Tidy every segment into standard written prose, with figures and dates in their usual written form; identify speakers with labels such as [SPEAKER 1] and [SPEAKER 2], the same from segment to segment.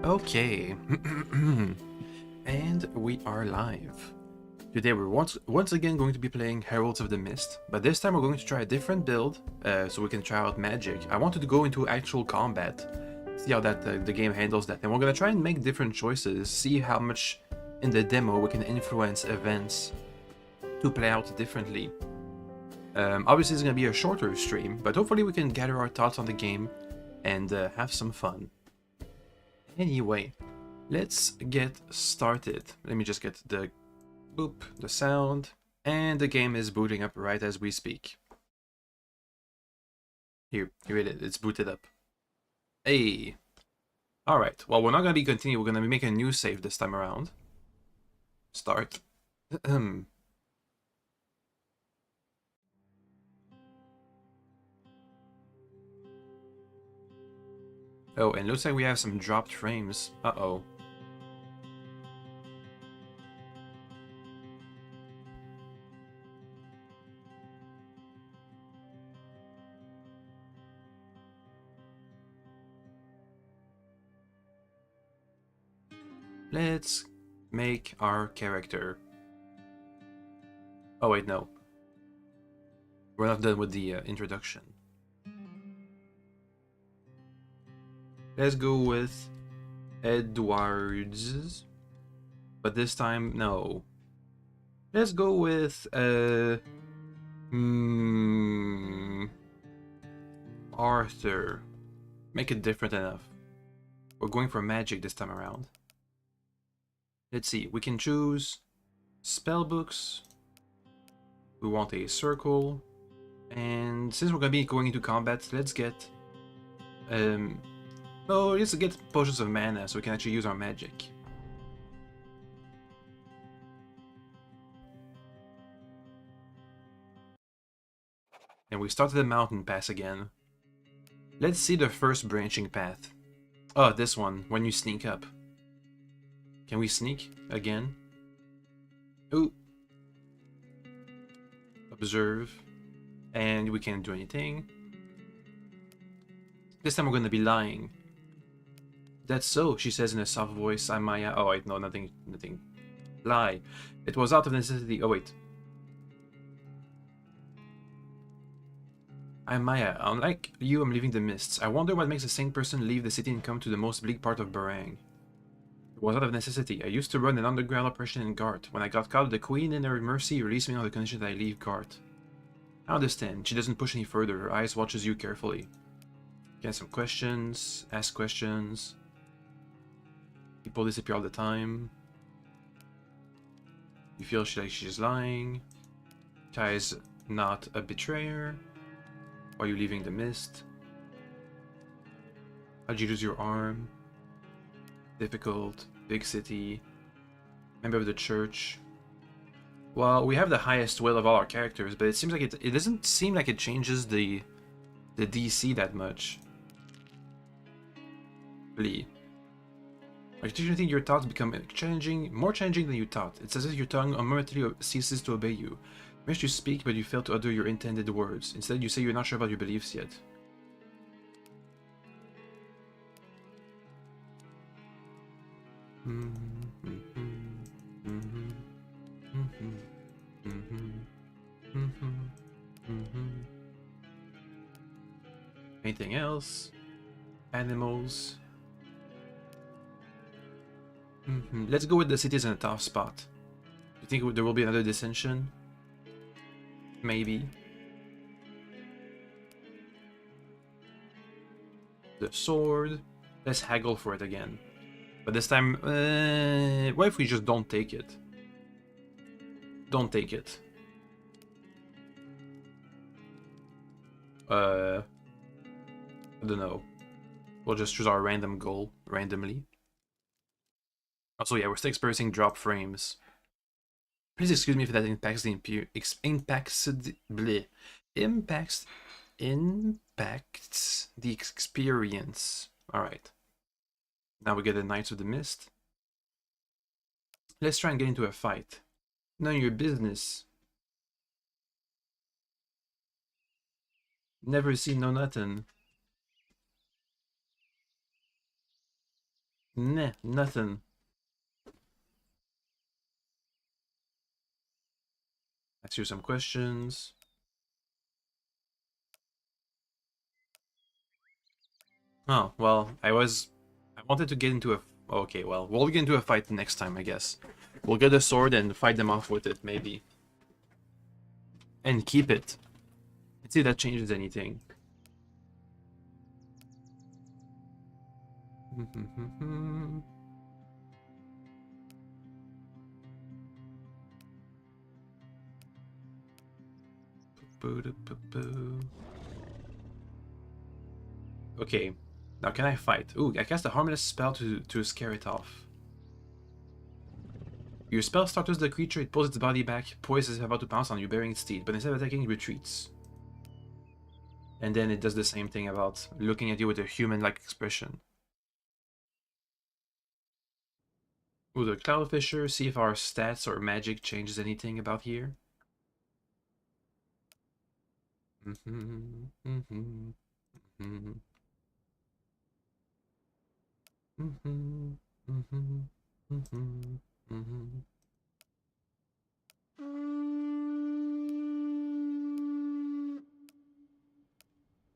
[SPEAKER 1] Okay, and we are live. Today we're once again going to be playing Heralds of the Mist, but this time we're going to try a different build, so we can try out magic. I wanted to go into actual combat, see how the game handles that, and we're gonna try and make different choices, see how much in the demo we can influence events to play out differently. Obviously it's gonna be a shorter stream, but hopefully we can gather our thoughts on the game and have some fun. Anyway, let's get started. Let me just get the sound, and the game is booting up right as we speak. Here it is. It's booted up. Hey. All right. Well, we're not gonna be continuing. We're gonna be making a new save this time around. Start. Oh, and looks like we have some dropped frames. Uh-oh. Let's make our character. Oh wait, no. We're not done with the introduction. Let's go with Edwards. But this time, no. Let's go with Arthur. Make it different enough. We're going for magic this time around. Let's see, we can choose spell books. We want a circle. And since we're gonna be going into combat, let's get let's get potions of mana so we can actually use our magic. And we started the mountain pass again. Let's see the first branching path. Oh, this one, when you sneak up. Can we sneak again? Ooh. Observe. And we can't do anything. This time we're gonna be lying. That's so, she says in a soft voice. I'm Maya. Oh wait, no, nothing. Lie. It was out of necessity. Oh wait. I'm Maya. Unlike you, I'm leaving the mists. I wonder what makes a sane person leave the city and come to the most bleak part of Barang. It was out of necessity. I used to run an underground operation in Gart. When I got caught, the Queen in her mercy released me on the condition that I leave Gart. I understand. She doesn't push any further. Her eyes watches you carefully. Get some questions. Ask questions. People disappear all the time. You feel like she's lying. Kai's not a betrayer. Why are you leaving the mist? How'd you lose your arm? Difficult. Big city. Member of the church. Well, we have the highest will of all our characters, but it seems like it doesn't seem like it changes the DC that much. Really. Occasionally your thoughts become more challenging than you thought. It's as if your tongue momentarily ceases to obey you. You wish to speak, but you fail to utter your intended words. Instead, you say you're not sure about your beliefs yet. Anything else? Animals. Let's go with the cities in a tough spot. You think there will be another dissension? Maybe. The sword. Let's haggle for it again. But this time, what if we just don't take it? Don't take it. I don't know. We'll just choose our random goal randomly. Also, yeah, we're still experiencing drop frames. Please excuse me if that impacts the impacts the experience. All right. Now we get the Knights of the Mist. Let's try and get into a fight. None of your business. Never seen no nothing. Nah, nothing. Ask you some questions. Oh, well, I wanted to get into a... Okay, well, we'll get into a fight next time, I guess. We'll get a sword and fight them off with it, maybe. And keep it. Let's see if that changes anything. Okay, now can I fight? Ooh, I cast a harmless spell to scare it off. Your spell startles the creature, it pulls its body back, poised as if about to pounce on you, bearing its teeth, but instead of attacking, it retreats. And then it does the same thing about looking at you with a human-like expression. Ooh, the Cloud Fisher, see if our stats or magic changes anything about here.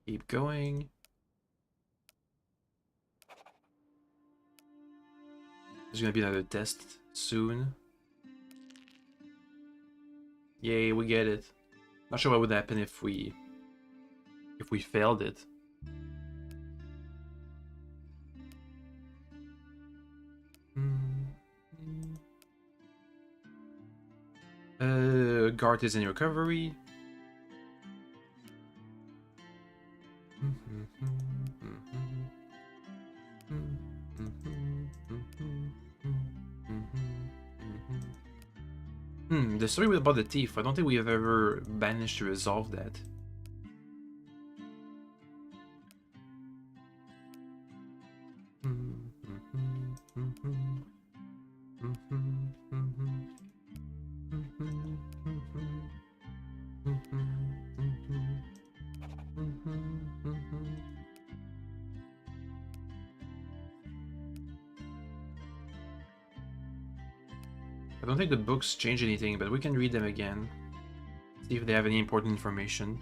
[SPEAKER 1] Keep going. There's gonna be another test soon. Yay, we get it. Not sure what would happen if we failed it. Guard is in recovery. The story about the thief, I don't think we have ever managed to resolve that. I don't think the books change anything, but we can read them again. See if they have any important information.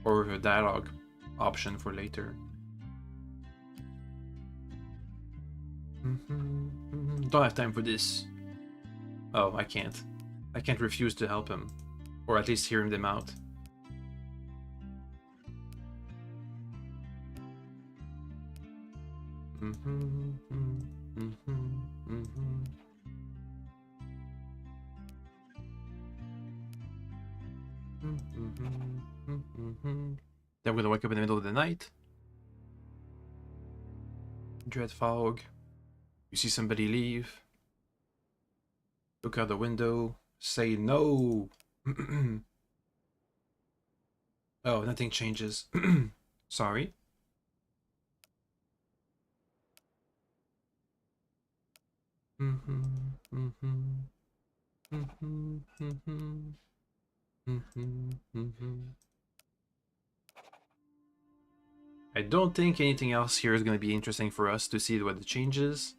[SPEAKER 1] Or a dialogue option for later. Don't have time for this. Oh, I can't. I can't refuse to help him. Or at least hear them out. Then we're gonna wake up in the middle of the night. Dread fog. You see somebody leave. Look out the window. Say no. Oh, nothing changes. Sorry. I don't think anything else here is going to be interesting for us to see what the changes.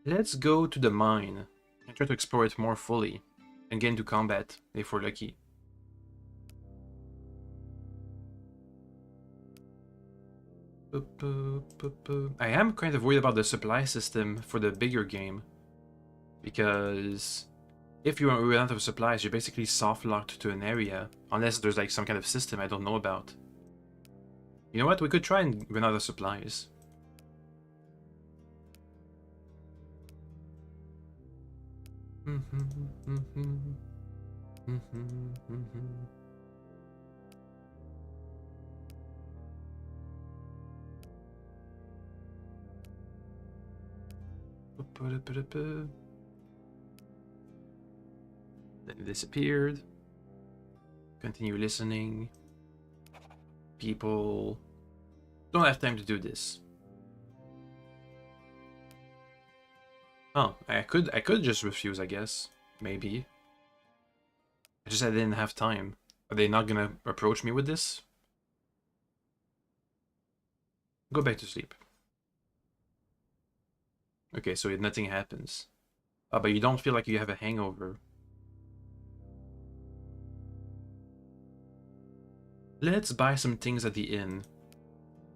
[SPEAKER 1] Let's go to the mine and try to explore it more fully and get into combat if we're lucky. I am kind of worried about the supply system for the bigger game, because if you run out of supplies, you're basically soft-locked to an area, unless there's like some kind of system I don't know about. You know what? We could try and run out of supplies. Then it disappeared. Continue listening. People don't have time to do this. Oh, I could just refuse, I guess. Maybe. I just said I didn't have time. Are they not gonna approach me with this? Go back to sleep. Okay, so nothing happens. Oh, but you don't feel like you have a hangover. Let's buy some things at the inn,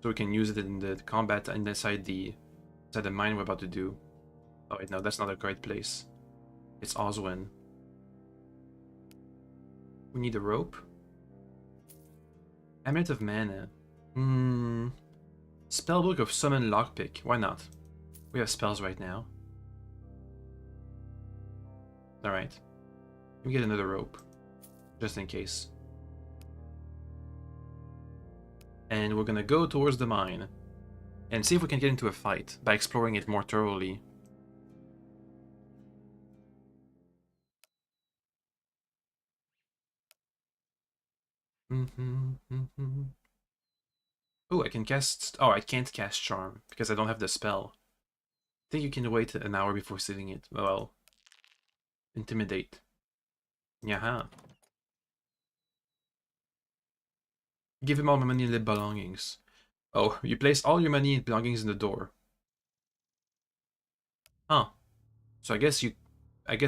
[SPEAKER 1] so we can use it in the combat and inside the mine we're about to do. Oh wait, no, that's not a great place. It's Oswin. We need a rope. Amulet of Mana. Spellbook of Summon Lockpick. Why not? We have spells right now. Alright. Let me get another rope. Just in case. And we're gonna go towards the mine. And see if we can get into a fight by exploring it more thoroughly. Oh, I can cast... Oh, I can't cast Charm, because I don't have the spell. I think you can wait an hour before setting it. Well, Intimidate. Yaha. Give him all my money and belongings. Oh, you placed all your money and belongings in the door. Huh. So I guess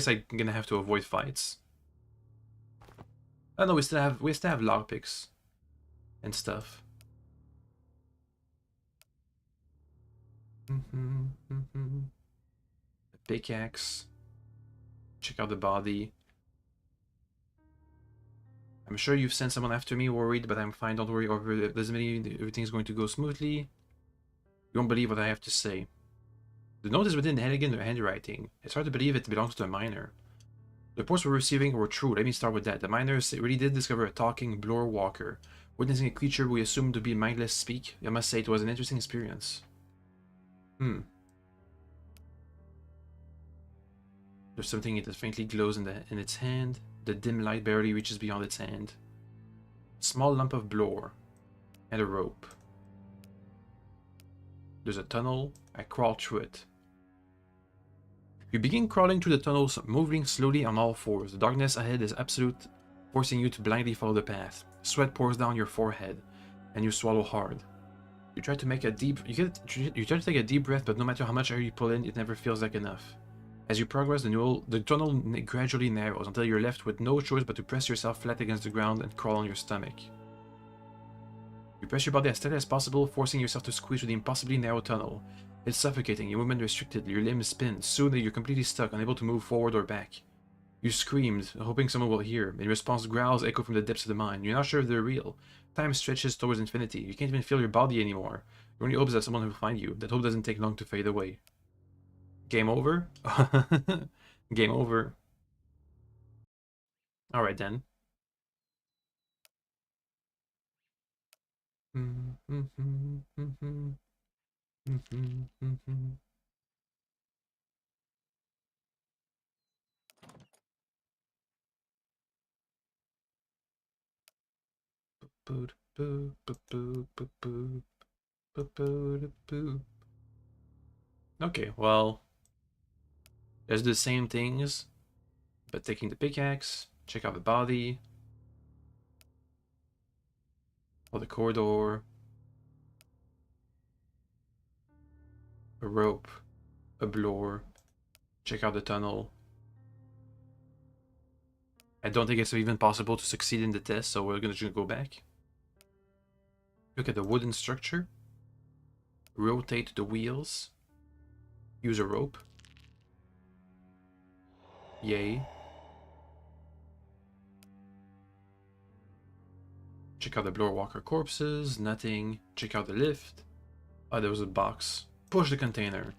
[SPEAKER 1] I'm gonna have to avoid fights. Oh no, we still have lockpicks and stuff. A pickaxe. Check out the body. I'm sure you've sent someone after me, worried, but I'm fine. Don't worry. Everything's going to go smoothly. You won't believe what I have to say. The note is within elegant handwriting. It's hard to believe it belongs to a miner. The reports we're receiving were true. Let me start with that. The miners really did discover a talking blower walker. Witnessing a creature we assumed to be mindless speak, I must say it was an interesting experience. There's something that faintly glows in its hand. The dim light barely reaches beyond its hand. A small lump of blower. And a rope. There's a tunnel. I crawl through it. You begin crawling through the tunnels, moving slowly on all fours. The darkness ahead is absolute, forcing you to blindly follow the path. Sweat pours down your forehead, and you swallow hard. You try to make a deep... You try to take a deep breath, but no matter how much air you pull in, it never feels like enough. As you progress, the tunnel gradually narrows until you're left with no choice but to press yourself flat against the ground and crawl on your stomach. You press your body as tight as possible, forcing yourself to squeeze through the impossibly narrow tunnel. It's suffocating, your movement restricted, your limbs spin. Soon you're completely stuck, unable to move forward or back. You screamed, hoping someone will hear. In response, growls echo from the depths of the mine. You're not sure if they're real. Time stretches towards infinity. You can't even feel your body anymore. Your only hope is that someone will find you. That hope doesn't take long to fade away. Game over? Game over. Alright then. Okay, well, let's do the same things, but taking the pickaxe, check out the body, or the corridor, a rope, a blower, check out the tunnel. I don't think it's even possible to succeed in the test, so we're gonna just go back. Look at the wooden structure. Rotate the wheels. Use a rope. Yay. Check out the blower walker corpses. Nothing. Check out the lift. Oh, there was a box. Push the container.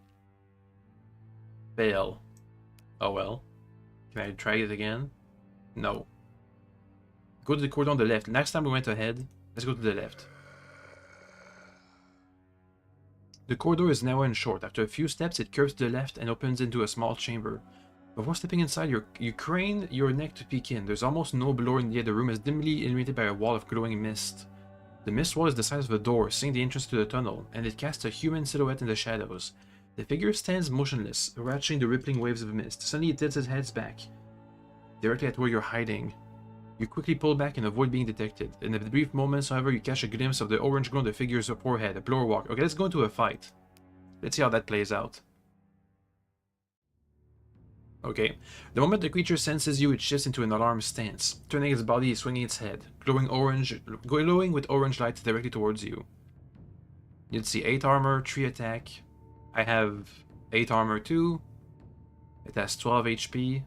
[SPEAKER 1] Fail. Oh well. Can I try it again? No. Go to the corridor on the left. Next time we went ahead, let's go to the left. The corridor is narrow and short. After a few steps, it curves to the left and opens into a small chamber. Before stepping inside, you crane your neck to peek in. There's almost no blower, and yet the room is dimly illuminated by a wall of glowing mist. The mist wall is the size of a door, seeing the entrance to the tunnel, and it casts a human silhouette in the shadows. The figure stands motionless, watching the rippling waves of mist. Suddenly it tilts its head back, directly at where you're hiding. You quickly pull back and avoid being detected. In a brief moment, however, you catch a glimpse of the orange glow on the figure's forehead, a blower walker. Okay, let's go into a fight. Let's see how that plays out. Okay. The moment the creature senses you, it shifts into an alarm stance, turning its body, swinging its head, glowing with orange light directly towards you. You'd see 8 armor, 3 attack. I have 8 armor too. It has 12 HP.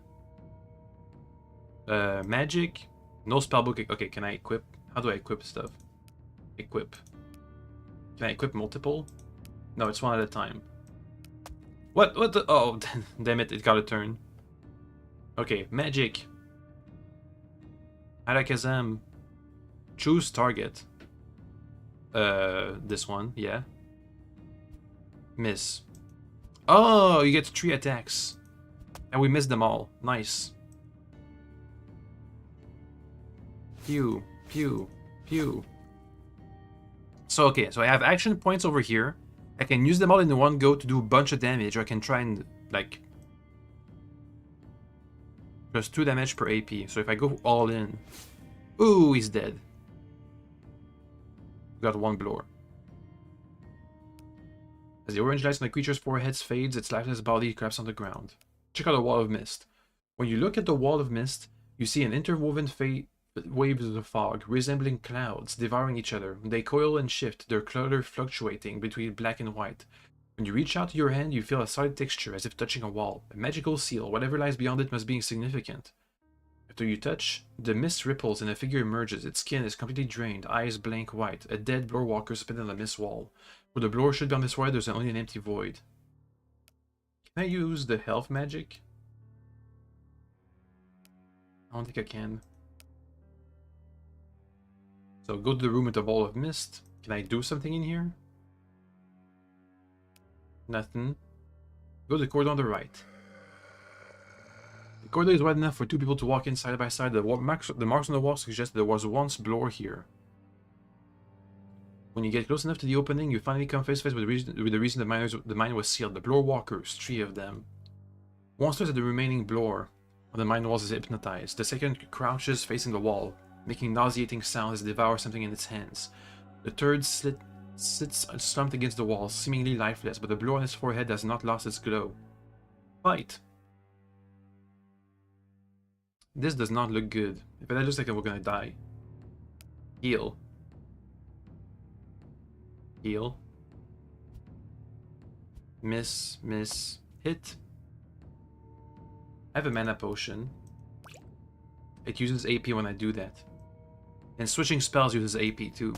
[SPEAKER 1] Magic. No spellbook. Okay, can I equip? How do I equip stuff? Equip. Can I equip multiple? No, it's one at a time. What? What the? Oh, damn it, it got a turn. Okay, magic. Alakazam. Choose target. This one, yeah. Miss. Oh, you get 3 attacks. And we missed them all. Nice. Pew, pew, pew. So, okay, so I have action points over here. I can use them all in one go to do a bunch of damage, or I can try and, like... Just 2 damage per AP. So if I go all in... Ooh, he's dead. Got 1 blower. As the orange light on the creature's forehead fades, its lifeless body collapses on the ground. Check out the wall of mist. When you look at the wall of mist, you see an interwoven waves of fog, resembling clouds, devouring each other. They coil and shift, their color fluctuating between black and white. When you reach out your hand, you feel a solid texture, as if touching a wall. A magical seal. Whatever lies beyond it must be insignificant. After you touch, the mist ripples and a figure emerges. Its skin is completely drained, eyes blank white. A dead blower walker suspended on the mist wall. Where the blower should be on this wall, there's only an empty void. Can I use the health magic? I don't think I can. So go to the room with the wall of mist. Can I do something in here? Nothing. Go to the corridor on the right. The corridor is wide enough for 2 people to walk in side by side. The marks on the wall suggest there was once blower here. When you get close enough to the opening, you finally come face to face with the reason the mine was sealed. The blower walkers, 3 of them. One stares at the remaining blower on the mine walls is hypnotized. The second crouches facing the wall, making nauseating sounds as it devours something in its hands. The third sits slumped against the wall, seemingly lifeless, but the blow on his forehead has not lost its glow. Fight! This does not look good. If that looks like we're gonna die. Heal. Heal. Miss, miss, hit. I have a mana potion. It uses AP when I do that. And switching spells uses AP too.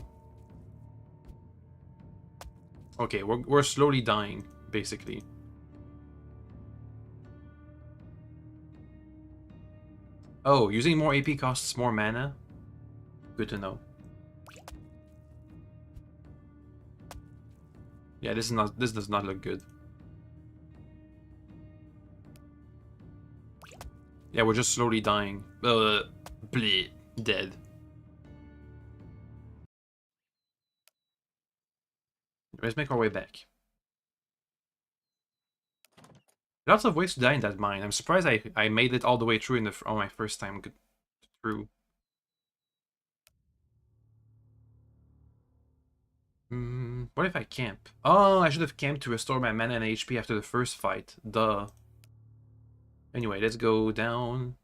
[SPEAKER 1] Okay, we're slowly dying, basically. Oh, using more AP costs more mana? Good to know. Yeah, this does not look good. Yeah, we're just slowly dying. Bleed. Dead. Let's make our way back. Lots of ways to die in that mine. I'm surprised I made it all the way through on my first time through. What if I camp? Oh, I should have camped to restore my mana and HP after the first fight. Duh. Anyway, let's go down.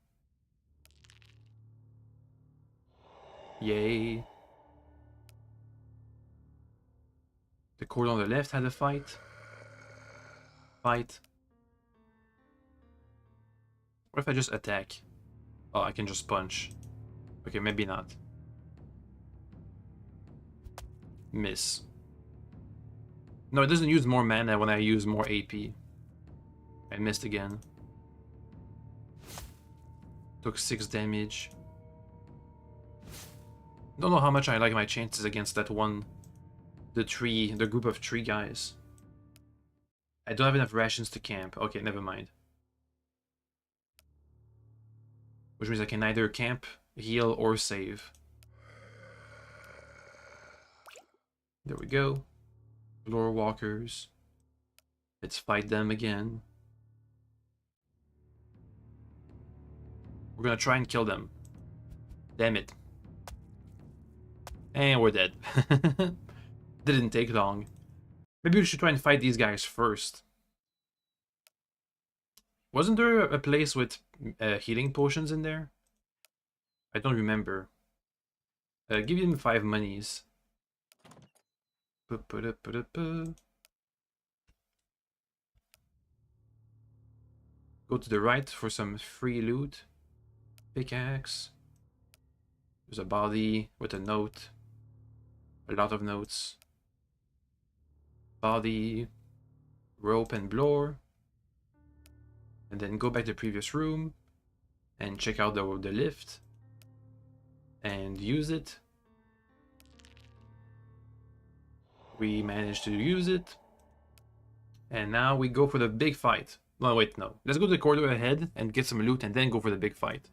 [SPEAKER 1] Yay. The cord on the left had a fight. Fight. What if I just attack? Oh, I can just punch. Okay, maybe not. Miss. No, it doesn't use more mana when I use more AP. I missed again. Took 6 damage. Don't know how much I like my chances against that one. The group of 3 guys. I don't have enough rations to camp. Okay, never mind. Which means I can either camp, heal, or save. There we go. Lore walkers. Let's fight them again. We're gonna try and kill them. Damn it. And we're dead. Didn't take long. Maybe we should try and fight these guys first. Wasn't there a place with healing potions in there? I don't remember. Give him 5 monies. Go to the right for some free loot. Pickaxe. There's a body with a note. A lot of notes. Body. Rope and blower. And then go back to the previous room. And check out the lift. And use it. We managed to use it. And now we go for the big fight. No, wait, no. Let's go to the corridor ahead and get some loot and then go for the big fight.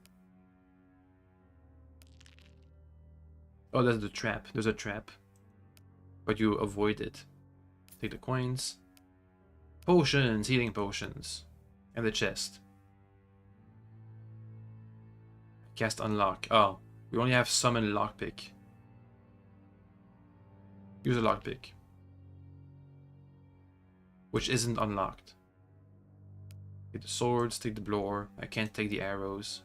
[SPEAKER 1] Oh, that's the trap. There's a trap. But you avoid it. Take the coins. Potions, healing potions. And the chest. Cast unlock. Oh, we only have summon lockpick. Use a lockpick. Which isn't unlocked. Take the swords, take the blower. I can't take the arrows.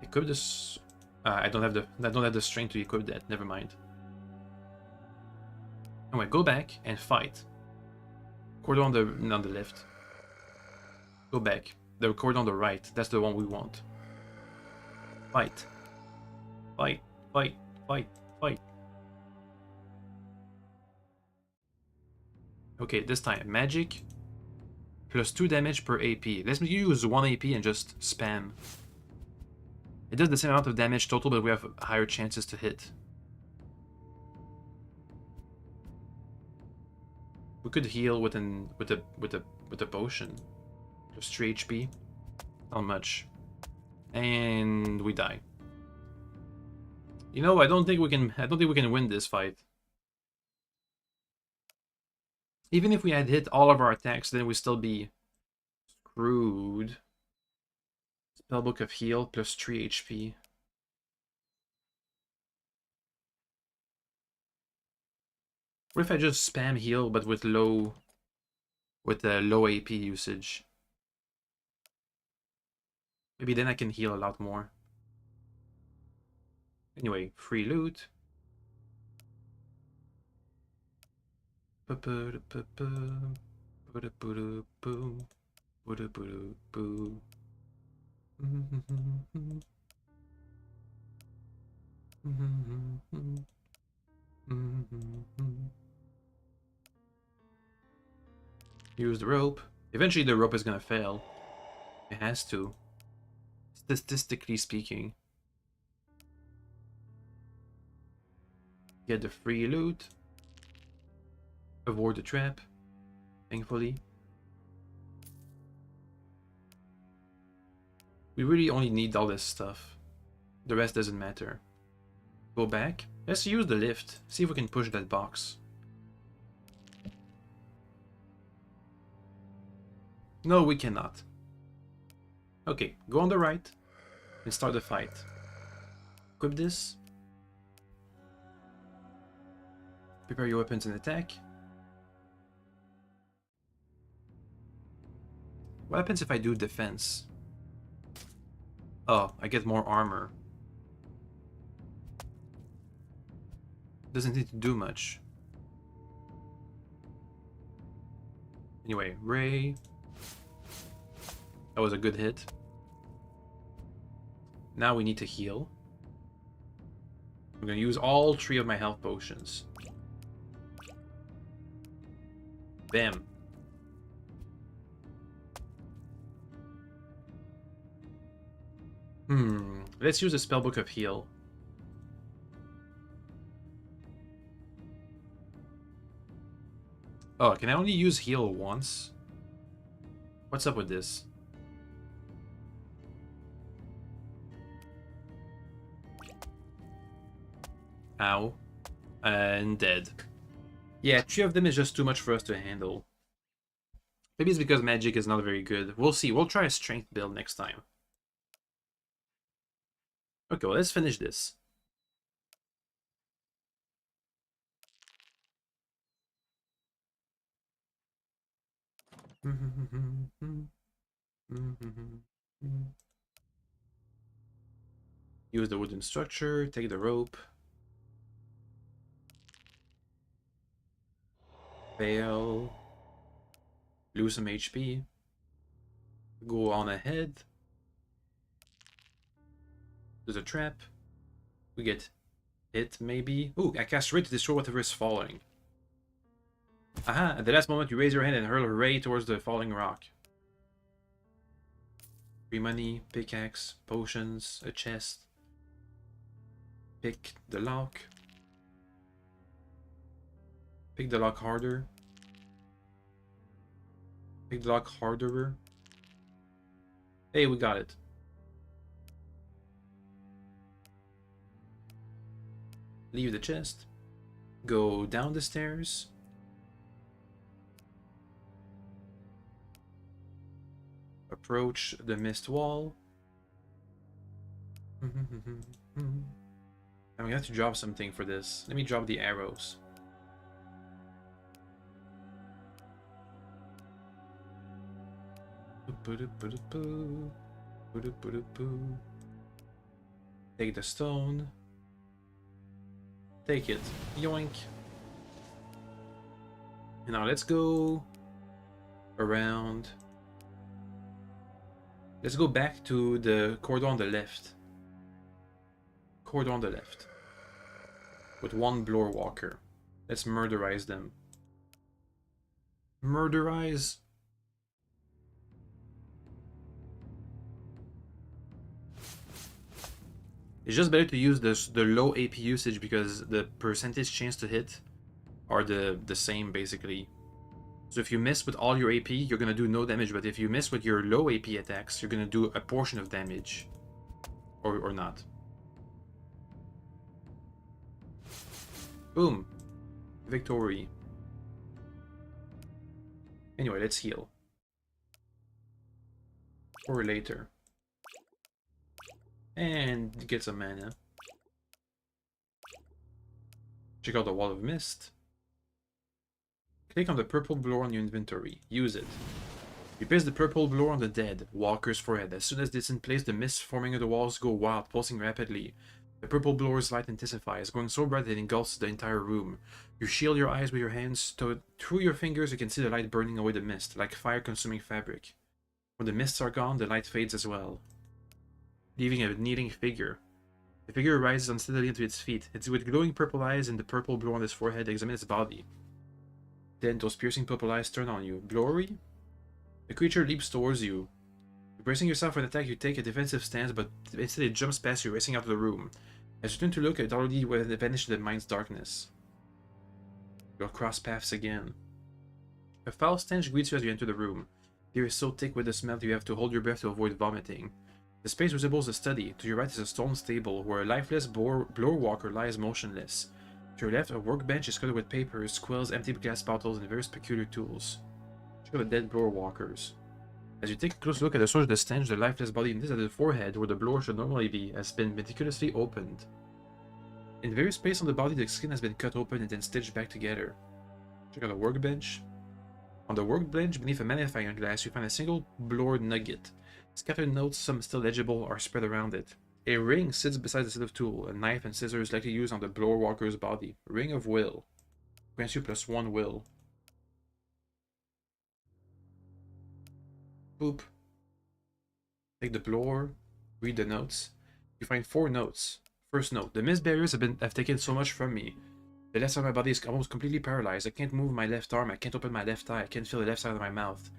[SPEAKER 1] Equip this. I don't have the strength to equip that. Never mind. Anyway, go back and fight. Corridor on the left. Go back. The corridor on the right. That's the one we want. Fight. Fight. Fight. Fight. Fight. Okay, this time magic. Plus 2 damage per AP. Let's use 1 AP and just spam. It does the same amount of damage total, but we have higher chances to hit. We could heal with a potion. Just 3 HP. Not much. And we die. You know, I don't think we can win this fight. Even if we had hit all of our attacks, then we'd still be screwed. Spellbook of heal plus 3 HP. What if I just spam heal but with low AP usage? Maybe then I can heal a lot more. Anyway, free loot. Use the rope. Eventually the rope is gonna fail. It has to. Statistically speaking. Get the free loot. Avoid the trap. Thankfully. We really only need all this stuff. The rest doesn't matter. Go back. Let's use the lift. See if we can push that box. No, we cannot. Okay, go on the right and start the fight. Equip this. Prepare your weapons and attack. What happens if I do defense? Oh, I get more armor. Doesn't need to do much. Anyway, Ray. That was a good hit. Now we need to heal. I'm gonna use all 3 of my health potions. Bam. Let's use the spellbook of heal. Oh, can I only use heal once? What's up with this? Ow. And dead. Yeah, 3 of them is just too much for us to handle. Maybe it's because magic is not very good. We'll see. We'll try a strength build next time. Okay, well, let's finish this. Use the wooden structure, take the rope. Fail. Lose some HP. Go on ahead. There's a trap. We get hit, maybe. Ooh, I cast Ray to destroy whatever is falling. Aha! At the last moment, you raise your hand and hurl a ray towards the falling rock. Free money, pickaxe, potions, a chest. Pick the lock. Pick the lock harder. Pick the lock harder. Hey, we got it. Leave the chest. Go down the stairs. Approach the mist wall. I'm gonna have to drop something for this. Let me drop the arrows. Take the stone. Take it. Yoink. And now let's go around. Let's go back to the corridor on the left. Corridor on the left. With one blower walker. Let's murderize them. Murderize. It's just better to use the low AP usage because the percentage chance to hit are the same basically. So if you miss with all your AP, you're gonna do no damage, but if you miss with your low AP attacks, you're gonna do a portion of damage. Or not. Boom. Victory. Anyway, let's heal. Or later. And get some mana. Check out the Wall of Mist. Click on the purple blower on your inventory. Use it. You place the purple blower on the dead walker's forehead. As soon as it's in place, the mist forming of the walls go wild, pulsing rapidly. The purple blower's light intensifies, going so bright that it engulfs the entire room. You shield your eyes with your hands. Through your fingers, you can see the light burning away the mist, like fire consuming fabric. When the mists are gone, the light fades as well, leaving a kneeling figure. The figure rises unsteadily into its feet. It's with glowing purple eyes and the purple blower on its forehead. Examine its body. Then those piercing purple eyes turn on you. Glory? The creature leaps towards you. Bracing yourself for an attack, you take a defensive stance, but instead it jumps past you, racing out of the room. As you turn to look, it already vanished in the mind's darkness. You'll cross paths again. A foul stench greets you as you enter the room. The air is so thick with the smell that you have to hold your breath to avoid vomiting. The space resembles a study. To your right is a stone stable, where a lifeless blower walker lies motionless. To your left, a workbench is covered with papers, quills, empty glass bottles, and various peculiar tools. Check out the dead blower walkers. As you take a close look at the source of the stench, the lifeless body at the forehead, where the blower should normally be, has been meticulously opened. In various places on the body, the skin has been cut open and then stitched back together. Check out the workbench. On the workbench, beneath a magnifying glass, you find a single blower nugget. Scattered notes, some still legible, are spread around it. A ring sits beside the set of tools, a knife and scissors likely used on the blower walker's body. Ring of Will. Grants you +1 will. Boop. Take the blower, read the notes. You find 4 notes. First note: the mist barriers have taken so much from me. The left side of my body is almost completely paralyzed. I can't move my left arm, I can't open my left eye, I can't feel the left side of my mouth.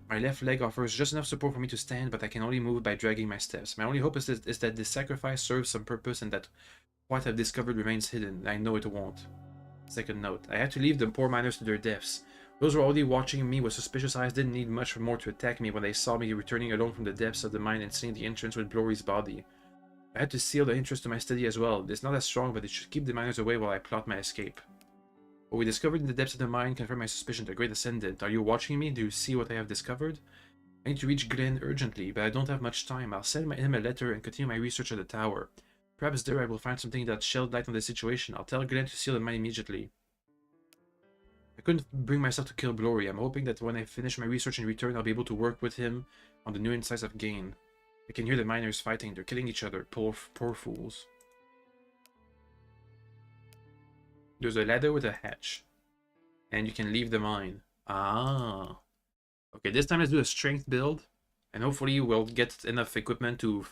[SPEAKER 1] My left leg offers just enough support for me to stand, but I can only move by dragging my steps. My only hope is that this sacrifice serves some purpose and that what I've discovered remains hidden. I know it won't. Second note: I had to leave the poor miners to their deaths. Those who were already watching me with suspicious eyes didn't need much more to attack me when they saw me returning alone from the depths of the mine and seeing the entrance with Glory's body. I had to seal the entrance to my study as well. It's not as strong, but it should keep the miners away while I plot my escape. What we discovered in the depths of the mine confirmed my suspicion. The Great Ascendant. Are you watching me? Do you see what I have discovered? I need to reach Glenn urgently, but I don't have much time. I'll send him a letter and continue my research at the tower. Perhaps there I will find something that shed light on the situation. I'll tell Glenn to seal the mine immediately. I couldn't bring myself to kill Glory. I'm hoping that when I finish my research and return, I'll be able to work with him on the new insights I've gained. I can hear the miners fighting. They're killing each other. Poor fools. There's a ladder with a hatch. And you can leave the mine. Ah. Okay, this time let's do a strength build. And hopefully we'll get enough equipment to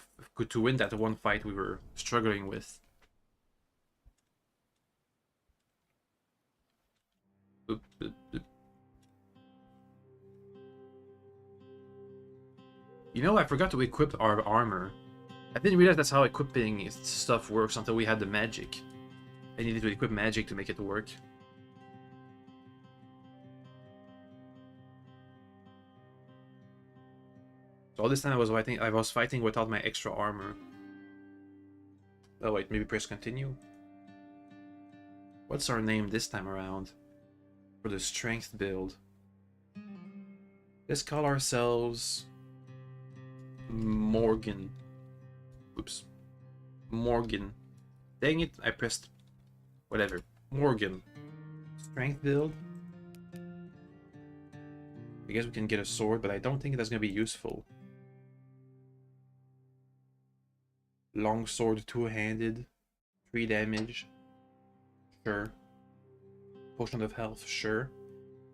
[SPEAKER 1] win that one fight we were struggling with. Oop, oop, oop. You know, I forgot to equip our armor. I didn't realize that's how equipping stuff works until we had the magic. I needed to equip magic to make it work. So all this time I was fighting without my extra armor. Oh wait, maybe press continue. What's our name this time around? For the strength build. Let's call ourselves Morgan. Oops. Morgan. Dang it, I pressed whatever. Morgan. Strength build. I guess we can get a sword, but I don't think that's gonna be useful. Long sword, two-handed, 3 damage. Sure. Potion of health, sure.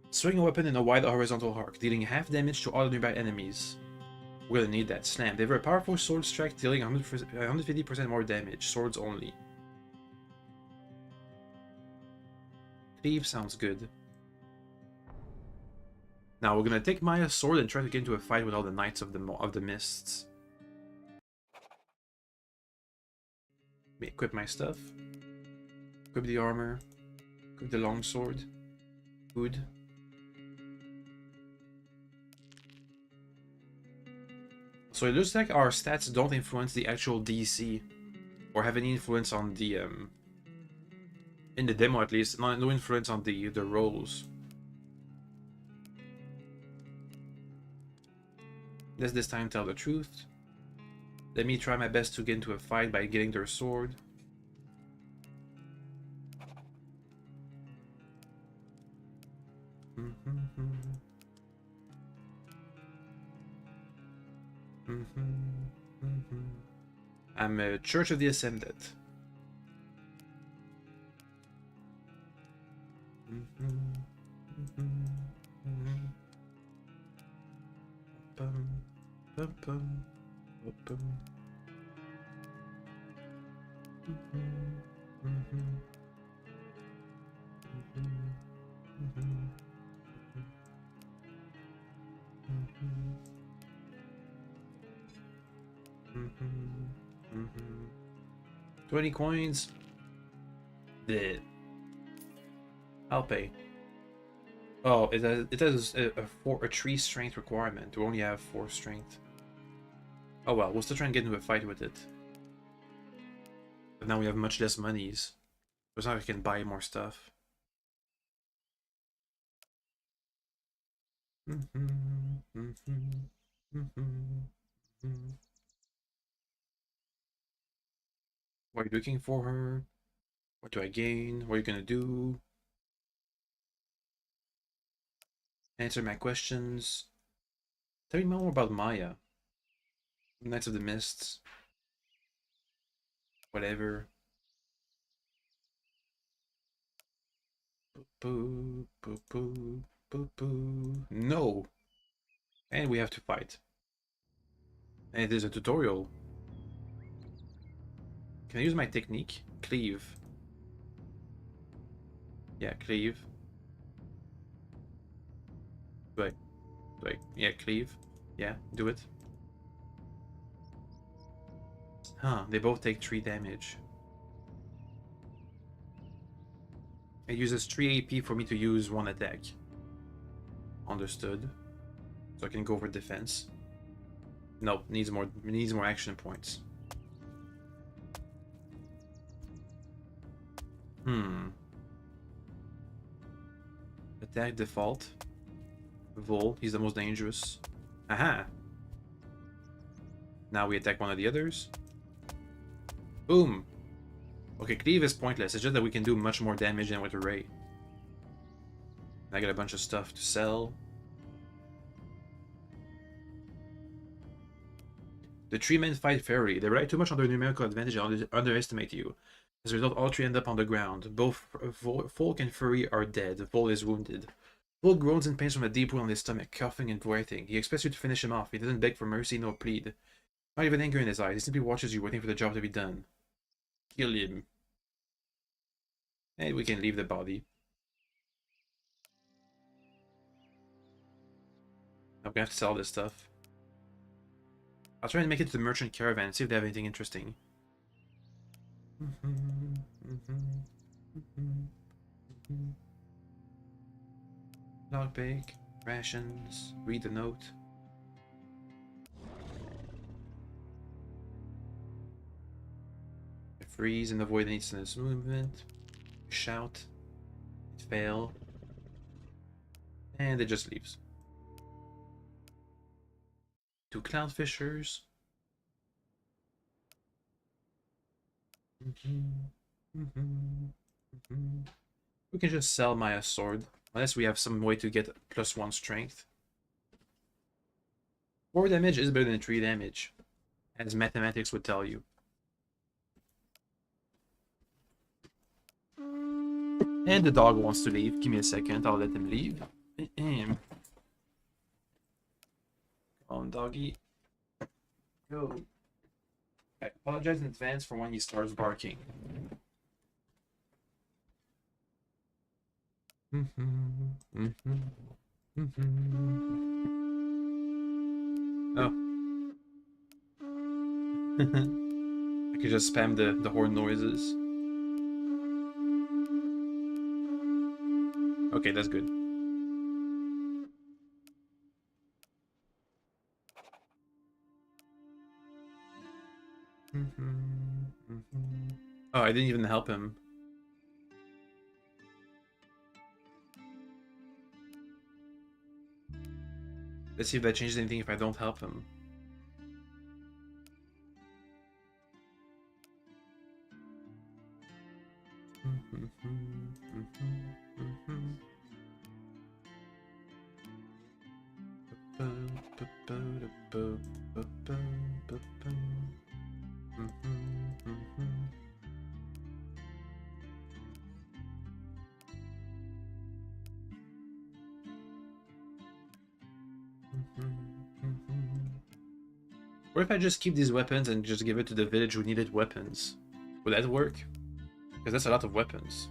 [SPEAKER 1] Swing a weapon in a wide horizontal arc, dealing half damage to all nearby enemies. We're gonna need that. Slam. Deliver a powerful sword strike, dealing 150% more damage. Swords only. Cleave sounds good. Now we're gonna take Maya's sword and try to get into a fight with all the Knights of the Mists. Let me equip my stuff. Equip the armor. Equip the longsword. Good. So it looks like our stats don't influence the actual DC, or have any influence on the in the demo at least. No influence on the rolls. Let's this time tell the truth. Let me try my best to get into a fight by getting their sword. I'm a Church of the Ascended. Mm-hmm. 20 coins. I'll pay. Oh, it has a 3 strength requirement. We only have 4 strength. Oh well, we'll still try and get into a fight with it. But now we have much less monies. So now we can buy more stuff. What are you looking for her? What do I gain? What are you gonna do? Answer my questions. Tell me more about Maya. Knights of the Mists. Whatever. Boo, boo, boo, boo, boo. No! And we have to fight. And it is a tutorial. Can I use my technique? Cleave. Yeah, cleave. Yeah, cleave. Yeah, do it. Huh, they both take 3 damage. It uses 3 AP for me to use 1 attack. Understood. So I can go for defense. No, needs more action points. Attack default. Vol, he's the most dangerous. Aha! Now we attack one of the others. Boom! Okay, cleave is pointless. It's just that we can do much more damage than with a ray. I got a bunch of stuff to sell. The 3-men fight fairly. They rely too much on their numerical advantage and underestimate you. As a result, all 3 end up on the ground. Both Volk and Fury are dead. Vol is wounded. Volk groans in pain from a deep wound on his stomach, coughing and grunting. He expects you to finish him off. He doesn't beg for mercy nor plead. Not even anger in his eyes. He simply watches you, waiting for the job to be done. Kill him. And we can leave the body. I'm gonna have to sell this stuff. I'll try and make it to the merchant caravan and see if they have anything interesting. Logbake, rations, read the note. Freeze and avoid any instance movement. Shout. Fail. And it just leaves. 2 cloudfishers. We can just sell Maya's sword. Unless we have some way to get +1 strength. 4 damage is better than 3 damage. As mathematics would tell you. And the dog wants to leave. Give me a second, I'll let him leave. Come on, doggy. Go. I apologize in advance for when he starts barking. Oh. I could just spam the horn noises. Okay, that's good. Oh, I didn't even help him. Let's see if that changes anything if I don't help him. What if I just keep these weapons and just give it to the village who needed weapons? Would that work? Because that's a lot of weapons.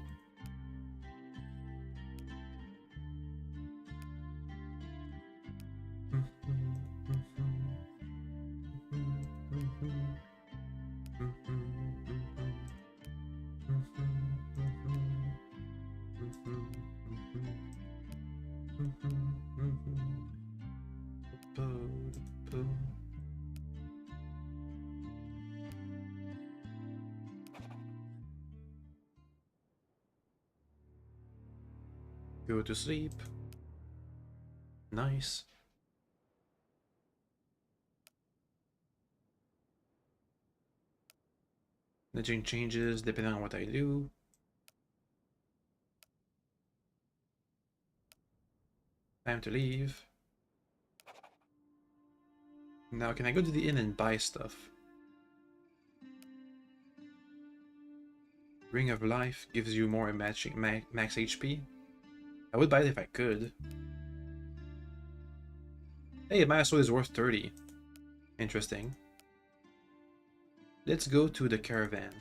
[SPEAKER 1] Go to sleep. Nice. Nothing changes depending on what I do. Time to leave. Now, can I go to the inn and buy stuff? Ring of Life gives you more max HP. I would buy it if I could. Hey, my sword is worth 30. Interesting. Let's go to the caravan.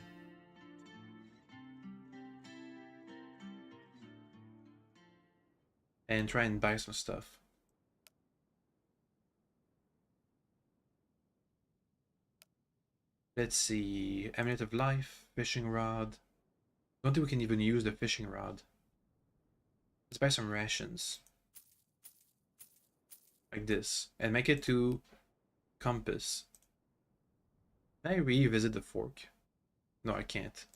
[SPEAKER 1] And try and buy some stuff. Let's see. Amulet of Life, fishing rod. I don't think we can even use the fishing rod. Let's buy some rations. Like this. And make it to compass. Can I revisit the fork? No, I can't.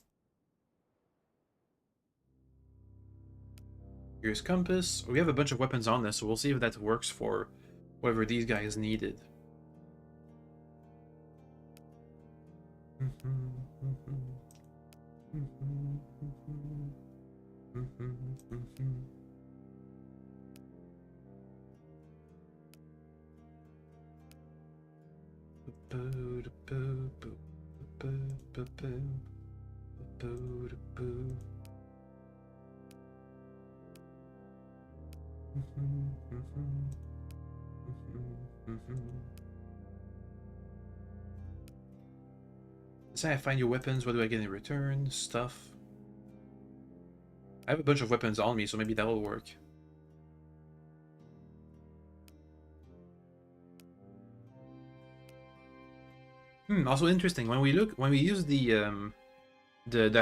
[SPEAKER 1] Here's compass. We have a bunch of weapons on this, so we'll see if that works for whatever these guys needed. Say I find your weapons, what do I get in return? Stuff. I have a bunch of weapons on me, so maybe that will work. Also interesting. When we use the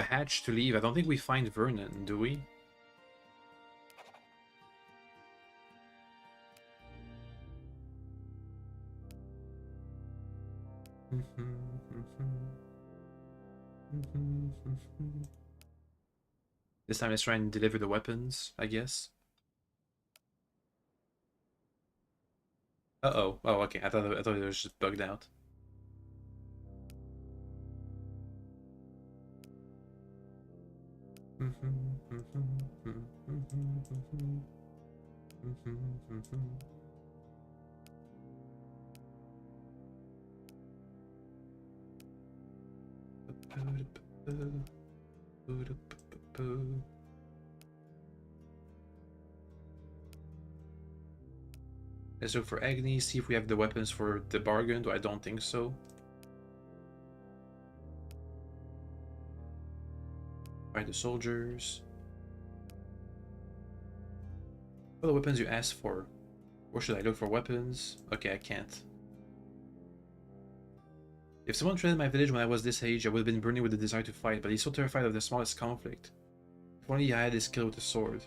[SPEAKER 1] hatch to leave, I don't think we find Vernon, do we? This time let's try and deliver the weapons, I guess. Uh-oh. Oh, okay. I thought it was just bugged out. Let's look for Agni, see if we have the weapons for the bargain, though I don't think so. Find the soldiers. What are the weapons you asked for? Where should I look for weapons? Okay, I can't. If someone threatened my village when I was this age, I would have been burning with the desire to fight, but he's so terrified of the smallest conflict. If only I had his skill with a sword.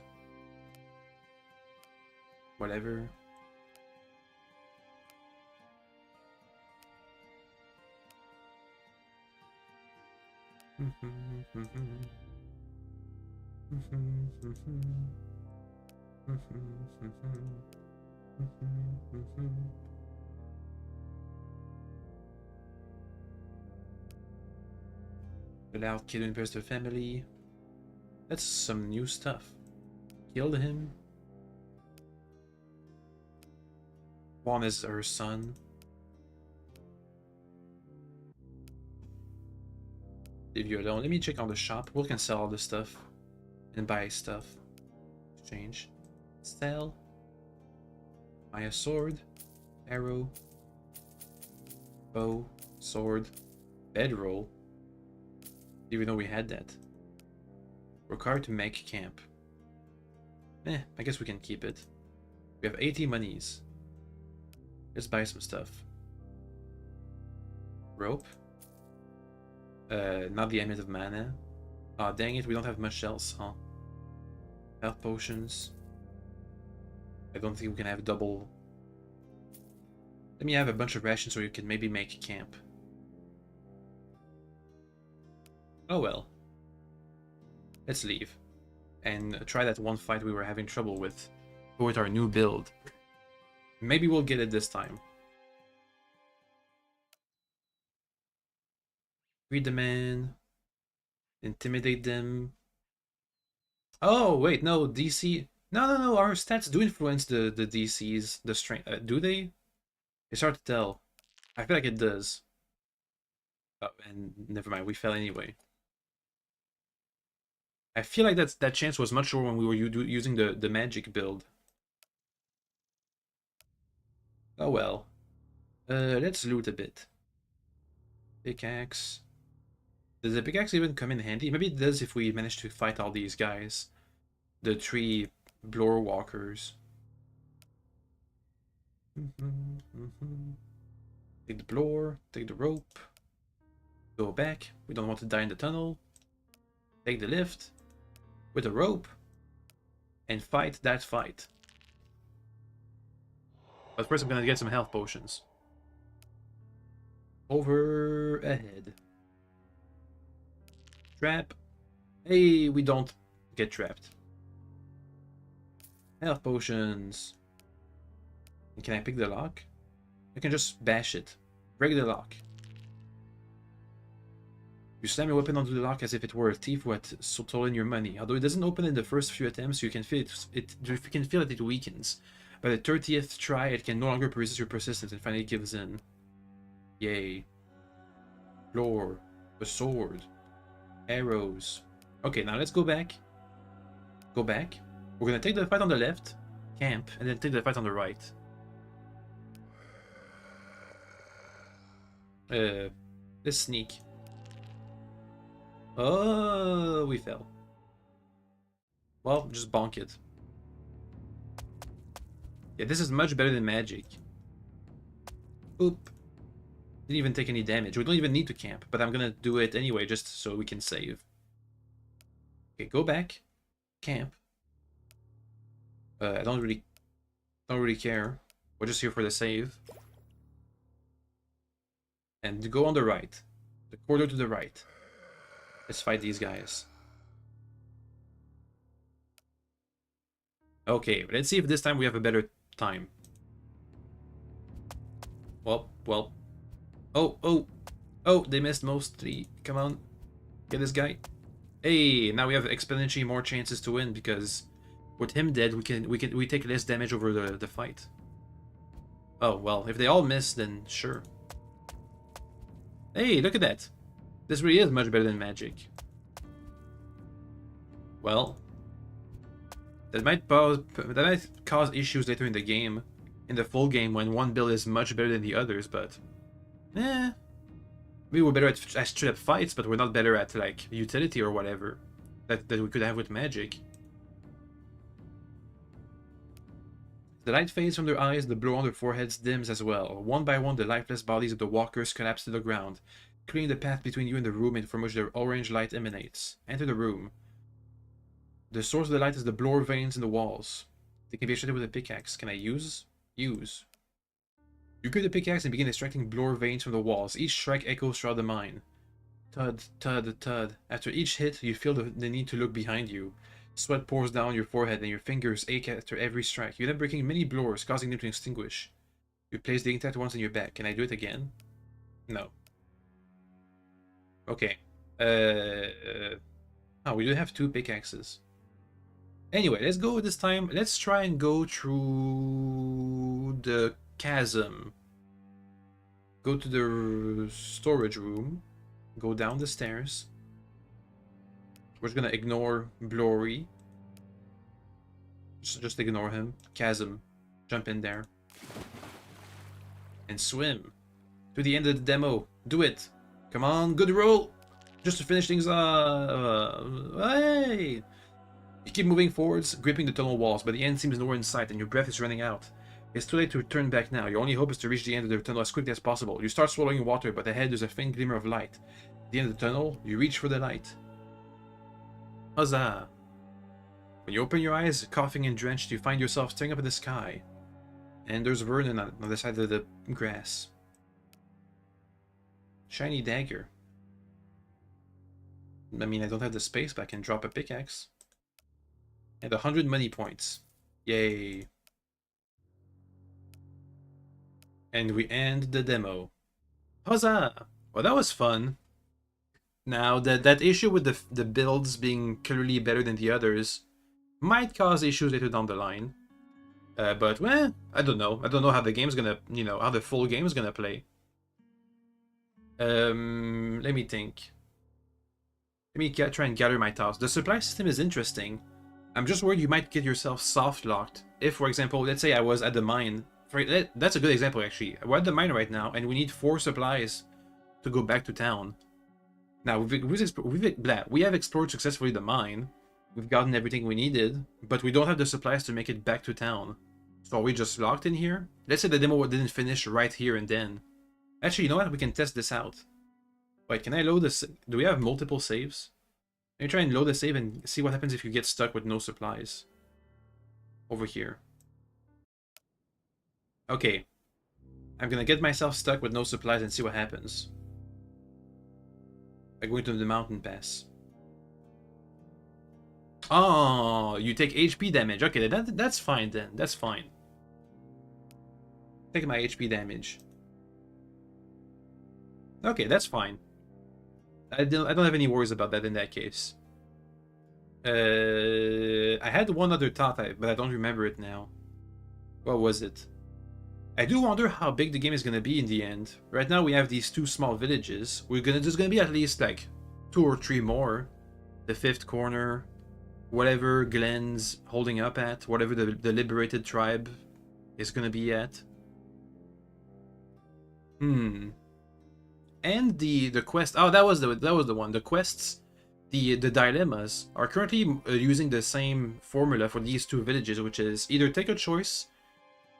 [SPEAKER 1] Whatever. The loud kid who impressed her family. That's some new stuff. Killed him. Juan is her son. Leave you alone. Let me check on the shop. We can sell all this stuff and buy stuff. Exchange. Sell. Buy a sword. Arrow. Bow. Sword. Bedroll. Even though we had that. Required to make camp. I guess we can keep it. We have 80 monies. Let's buy some stuff. Rope. Not the amulet of mana. Aw, dang it, we don't have much else, huh? Health potions. I don't think we can have double. Let me have a bunch of rations so you can maybe make camp. Oh well. Let's leave. And try that one fight we were having trouble with our new build. Maybe we'll get it this time. Read the man. Intimidate them. Oh, wait, no, DC. No, our stats do influence the DCs, the strength. Do they? It's hard to tell. I feel like it does. Oh, and never mind, we fell anyway. I feel like that chance was much lower when we were using the magic build. Oh well. Let's loot a bit. Pickaxe. Does the pickaxe even come in handy? Maybe it does if we manage to fight all these guys. The 3 blower walkers. Take the blower, take the rope. Go back. We don't want to die in the tunnel. Take the lift. With a rope. And fight that fight. But first I'm gonna get some health potions. Over ahead. Trap. Hey, we don't get trapped. Health potions. And can I pick the lock? I can just bash it. Break the lock. You slam your weapon onto the lock as if it were a thief who had stolen your money. Although it doesn't open in the first few attempts, you can feel that it weakens. By the 30th try, it can no longer resist your persistence and finally gives in. Yay. Floor. A sword. Arrows. Okay, now let's go back. Go back. We're gonna take the fight on the left. Camp. And then take the fight on the right. Let's sneak. Oh, we fell. Well, just bonk it. Yeah, this is much better than magic. Oop. Didn't even take any damage. We don't even need to camp, but I'm gonna do it anyway just so we can save. Okay, go back. Camp. I don't really care. We're just here for the save. And go on the right. The corridor to the right. Let's fight these guys. Okay, let's see if this time we have a better time. Well. Oh, they missed mostly. Come on. Get this guy. Hey, now we have exponentially more chances to win because with him dead, we take less damage over the fight. Oh, well, if they all miss, then sure. Hey, look at that. This really is much better than magic. Well, that might cause issues later in the game, in the full game, when one build is much better than the others, but we were better at straight up fights, but we're not better at like utility or whatever that we could have with magic. The light fades from their eyes, the glow on their foreheads dims as well. One by one, the lifeless bodies of the walkers collapse to the ground, clearing the path between you and the room from which their orange light emanates. Enter the room. The source of the light is the bloor veins in the walls. They can be extracted with a pickaxe. Can I use? Use. You grip the pickaxe and begin extracting bloor veins from the walls. Each strike echoes throughout the mine. Thud, thud, thud. After each hit, you feel the need to look behind you. Sweat pours down your forehead and your fingers ache after every strike. You end up breaking many bloors, causing them to extinguish. You place the intact ones on your back. Can I do it again? No. Okay. Oh, we do have 2 pickaxes. Anyway, let's go this time. Let's try and go through the chasm. Go to the storage room. Go down the stairs. We're just gonna ignore Blory. Just ignore him. Chasm. Jump in there. And swim. To the end of the demo. Do it. Come on, good roll. Just to finish things up. Hey! You keep moving forwards, gripping the tunnel walls, but the end seems nowhere in sight and your breath is running out. It's too late to turn back now. Your only hope is to reach the end of the tunnel as quickly as possible. You start swallowing water, but ahead there's a faint glimmer of light. At the end of the tunnel, you reach for the light. Huzzah! When you open your eyes, coughing and drenched, you find yourself staring up at the sky. And there's Vernon on the side of the grass. Shiny dagger. I mean, I don't have the space, but I can drop a pickaxe. And 100 money points. Yay. And we end the demo. Huzzah! Well, that was fun. Now, that issue with the builds being clearly better than the others might cause issues later down the line. But, well, I don't know. I don't know how the game's gonna, how the full game is gonna play. Let me think. Let me try and gather my thoughts. The supply system is interesting. I'm just worried you might get yourself soft-locked. If, for example, let's say I was at the mine. That's a good example, actually. We're at the mine right now, and we need 4 supplies to go back to town. Now, we have explored successfully the mine. We've gotten everything we needed, but we don't have the supplies to make it back to town. So are we just locked in here? Let's say the demo didn't finish right here and then. Actually, you know what? We can test this out. Wait, can I load this? Do we have multiple saves? Let me try and load a save and see what happens if you get stuck with no supplies. Over here. Okay. I'm gonna get myself stuck with no supplies and see what happens. I'm going to the mountain pass. Oh, you take HP damage. Okay, that's fine then. That's fine. Take my HP damage. Okay, that's fine. I don't have any worries about that in that case. I had one other thought, but I don't remember it now. What was it? I do wonder how big the game is gonna be in the end. Right now we have these 2 small villages. There's gonna be at least like 2 or 3 more. The 5th corner, whatever Glenn's holding up at, whatever the liberated tribe is gonna be at. And the quest. Oh, that was the one. The quests, the dilemmas are currently using the same formula for these 2 villages, which is either take a choice,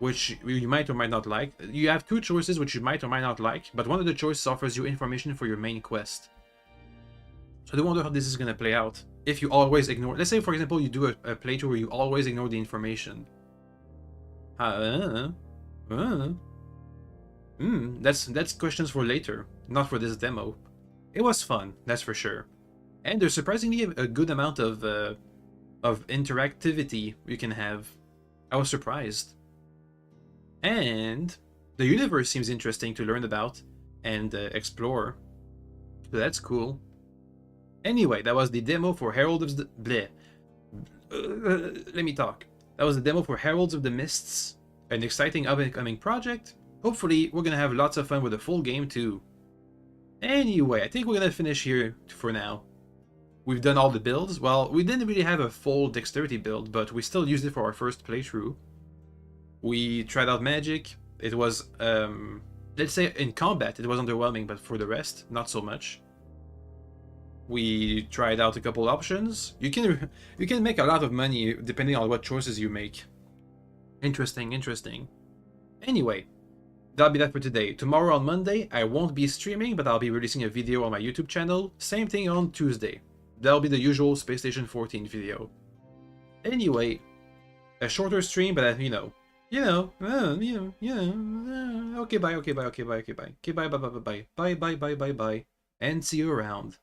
[SPEAKER 1] which you might or might not like. You have 2 choices which you might or might not like, but one of the choices offers you information for your main quest. So I do wonder how this is gonna play out. If you always ignore, let's say for example you do a playthrough where you always ignore the information. That's questions for later, not for this demo. It was fun, that's for sure. And there's surprisingly a good amount of interactivity you can have. I was surprised. And the universe seems interesting to learn about and explore. So that's cool. Anyway, that was the demo for Herald of the... Bleh. Let me talk. That was the demo for Heralds of the Mists. An exciting up-and-coming project. Hopefully, we're gonna have lots of fun with the full game too. Anyway, I think we're gonna finish here for now. We've done all the builds. Well, we didn't really have a full dexterity build, but we still used it for our first playthrough. We tried out magic. It was, let's say in combat, it was underwhelming, but for the rest, not so much. We tried out a couple options. You can make a lot of money depending on what choices you make. Interesting, interesting. Anyway, that'll be that for today. Tomorrow on Monday, I won't be streaming, but I'll be releasing a video on my YouTube channel. Same thing on Tuesday. That'll be the usual Space Station 14 video. Anyway, a shorter stream, but okay, bye, okay, bye, and see you around.